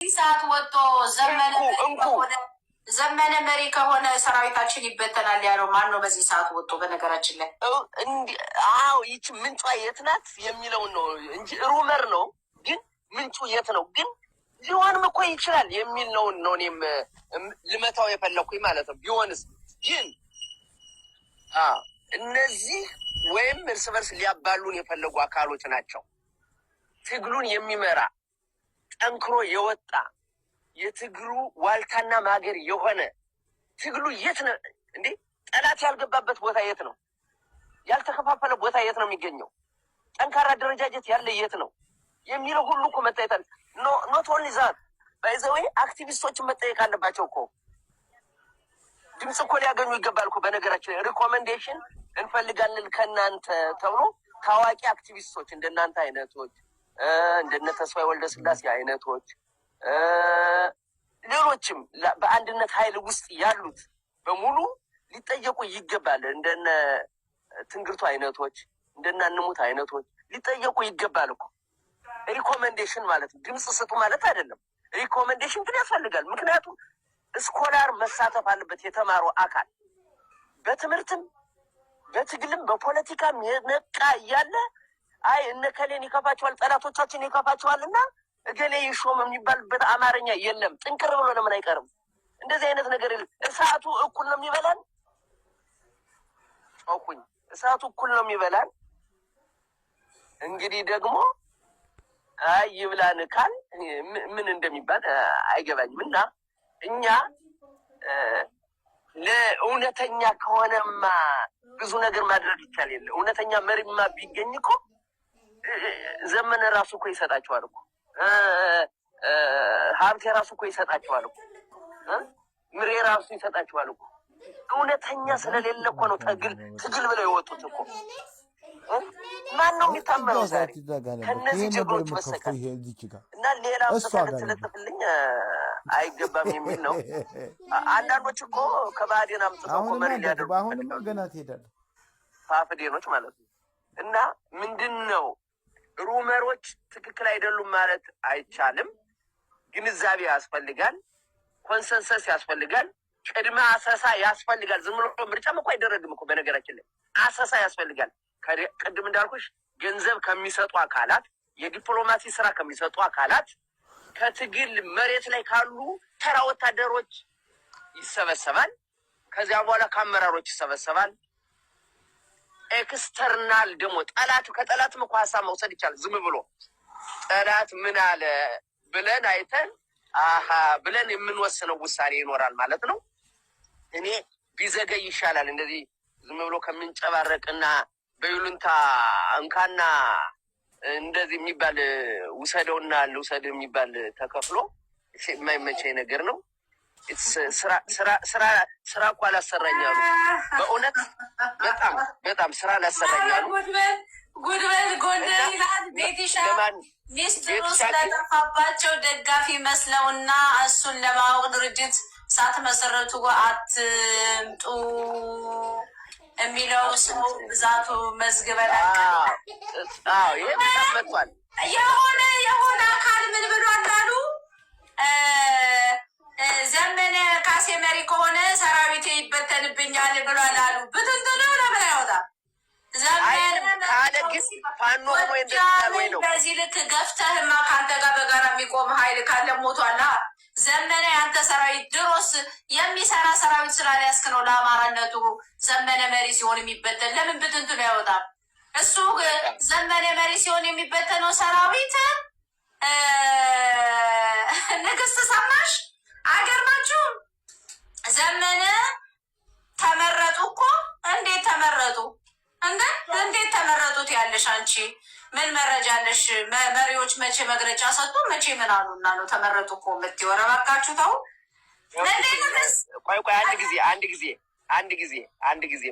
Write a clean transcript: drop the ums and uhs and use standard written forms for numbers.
ሰዓት ወጥቶ ዘመነ መሪ ከሆነ ሰራዊታችን ይበተናል ያለው ማን ነው? በዚህ ሰዓት ወጥቶ በነገራችን ላይ አዎ ይቺ ምንጯ የት ናት የሚለውን ነው እንጂ ሩመር ነው። ግን ምንጩ የት ነው? ግን ሊሆንም እኮ ይችላል የሚል ነው እኔም ልመታው የፈለኩኝ ማለት ነው። ቢሆንስ ግን እነዚህ ወይም እርስ በርስ ሊያባሉን የፈለጉ አካሎች ናቸው። ትግሉን የሚመራ ጠንክሮ የወጣ የትግሉ ዋልታና ማገር የሆነ ትግሉ የት ነው እንዴ? ጠላት ያልገባበት ቦታ የት ነው? ያልተከፋፈለ ቦታ የት ነው የሚገኘው? ጠንካራ አደረጃጀት ያለ የት ነው የሚለው ሁሉ እኮ መታየት አለ። ኖት ኦንሊ ዛት ባይዘዌ አክቲቪስቶችን መጠየቅ አለባቸው እኮ። ድምፅ እኮ ሊያገኙ ይገባል እኮ። በነገራችን ላይ ሪኮሜንዴሽን እንፈልጋለን ከእናንተ ተብሎ ታዋቂ አክቲቪስቶች እንደናንተ አይነቶች እንደነ ተስፋዬ ወልደ ስላሴ አይነቶች ሌሎችም በአንድነት ኃይል ውስጥ ያሉት በሙሉ ሊጠየቁ ይገባል። እንደነ ትንግርቱ አይነቶች እንደነ እንሙት አይነቶች ሊጠየቁ ይገባል እኮ። ሪኮሜንዴሽን ማለት ድምፅ ስጡ ማለት አይደለም። ሪኮሜንዴሽን ግን ያስፈልጋል። ምክንያቱም ስኮላር መሳተፍ አለበት። የተማረው አካል በትምህርትም በትግልም በፖለቲካም የነቃ እያለ አይ እነከሌን ይከፋቸዋል ጠላቶቻችን ይከፋቸዋልና እገሌ ይሾም የሚባልበት አማርኛ የለም። ጥንቅር ብሎ ለምን አይቀርም? እንደዚህ አይነት ነገር የለም። እሳቱ እኩል ነው የሚበላን። ጮኩኝ። እሳቱ እኩል ነው የሚበላን። እንግዲህ ደግሞ አይ ይብላን ካል ምን እንደሚባል አይገባኝም። እና እኛ ለእውነተኛ ከሆነማ ብዙ ነገር ማድረግ ይቻል የለ። እውነተኛ መሪማ ቢገኝ እኮ ዘመነ ራሱ እኮ ይሰጣቸዋል እኮ። ሀብቴ ራሱ እኮ ይሰጣቸዋል እኮ። ምሬ ራሱ ይሰጣቸዋል እኮ። እውነተኛ ስለሌለ እኮ ነው ትግል ብለው የወጡት እኮ። ማን ነው የሚታመነው ዛሬ ከነዚህ ጀግኖች በስተቀር? እና ሌላ ስለጥፍልኝ አይገባም የሚል ነው። አንዳንዶች እኮ ከባህዴን አምጥተው እኮ መሪ ሊያደርጉ አሁንም ገና ትሄዳለህ ፋፍዴኖች ማለት ነው። እና ምንድን ነው ሩመሮች ትክክል አይደሉም ማለት አይቻልም። ግንዛቤ ያስፈልጋል። ኮንሰንሰስ ያስፈልጋል። ቅድመ አሰሳ ያስፈልጋል። ዝም ብሎ ምርጫም እኮ አይደረግም እኮ። በነገራችን ላይ አሰሳ ያስፈልጋል። ቅድም እንዳልኩሽ ገንዘብ ከሚሰጡ አካላት፣ የዲፕሎማሲ ስራ ከሚሰጡ አካላት፣ ከትግል መሬት ላይ ካሉ ተራ ወታደሮች ይሰበሰባል። ከዚያ በኋላ ከአመራሮች ይሰበሰባል። ኤክስተርናል ደግሞ ከጠላትም እኮ ሀሳብ መውሰድ ይቻላል። ዝም ብሎ ጠላት ምን አለ ብለን አይተን ብለን የምንወስነው ውሳኔ ይኖራል ማለት ነው። እኔ ቢዘገይ ይሻላል እንደዚህ ዝም ብሎ ከምንጨባረቅና በይሉንታ እንካና እንደዚህ የሚባል ውሰደውና ልውሰድ የሚባል ተከፍሎ የማይመቸኝ ነገር ነው። ስራ እኮ አላሰራኛሉ። በእውነት በጣም ስራ አላሰራኛሉ። ጉድበል ጎንደር ይላል ቤቲሻ ሚስጥሩ ስለጠፋባቸው ደጋፊ መስለውና እሱን ለማወቅ ድርጅት ሳትመሰረቱ አትምጡ የሚለው ስሙ ብዛቱ መዝግበናል። ይሄ በጣም መጥቷል። የሆነ አካል ምን ብሏል አሉ? ዘመነ ካሴ መሪ ከሆነ ሰራዊት ይበተንብኛል ብሏል አሉ። ብትንትኑ ለምን አይወጣም? በዚህ ልክ ገፍተህማ ከአንተ ጋር በጋራ የሚቆም ኃይል ካለ ሞቷላ። ዘመነ ያንተ ሰራዊት ድሮስ የሚሰራ ሰራዊት ስላልያዝክ ነው ለአማራነቱ ዘመነ መሪ ሲሆን የሚበተን። ለምን ብትንትኑ አይወጣም? እሱ ዘመነ መሪ ሲሆን የሚበተነው ሰራዊት ንግስት ሰማሽ አይገርማችሁም? ዘመነ ተመረጡ እኮ። እንዴት ተመረጡ? እንዴት ተመረጡት ያለሽ አንቺ ምን መረጃ አለሽ? መሪዎች መቼ መግለጫ ሰጡ? መቼ ምን አሉና ነው ተመረጡ እኮ የምትይው? ኧረ እባካችሁ ተው። ቆይ አንድ ጊዜ